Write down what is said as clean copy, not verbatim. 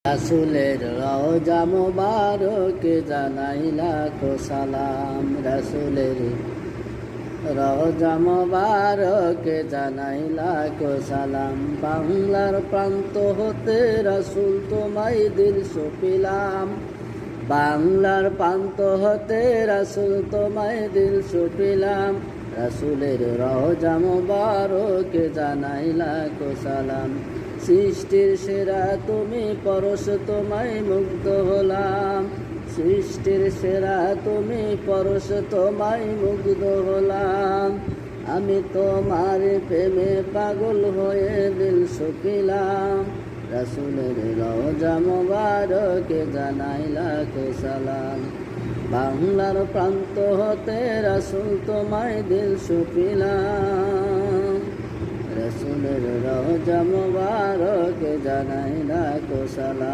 রাসূলের রওজা মোবারকে জানাই লাখো সালাম। রাসূলের রওজা মোবারকে জানাই লাখো সালাম। বাংলার প্রান্ত হতে রাসূল তোমায় দিল সপিলাম। বাংলার প্রান্ত হতে রাসূল তোমায় দিল সপিলাম। রাসূলের রওজা মোবারকে জানাই লাখো সালাম। সৃষ্টির সেরা তুমি পরশ তোমায় মুগ্ধ হলাম। সৃষ্টির সেরা তুমি পরশ তোমায় মুগ্ধ হলাম। আমি তোমার প্রেমে পাগল হয়ে দিল সপিলাম। রাসূলের রওজা মোবারকে জানাই লাখো সালাম। বাংলার প্রান্ত হতে রাসূল তোমায় দিল সপিলাম। রাসূলের রওজা মোবারকে জানাই লাখো সালাম।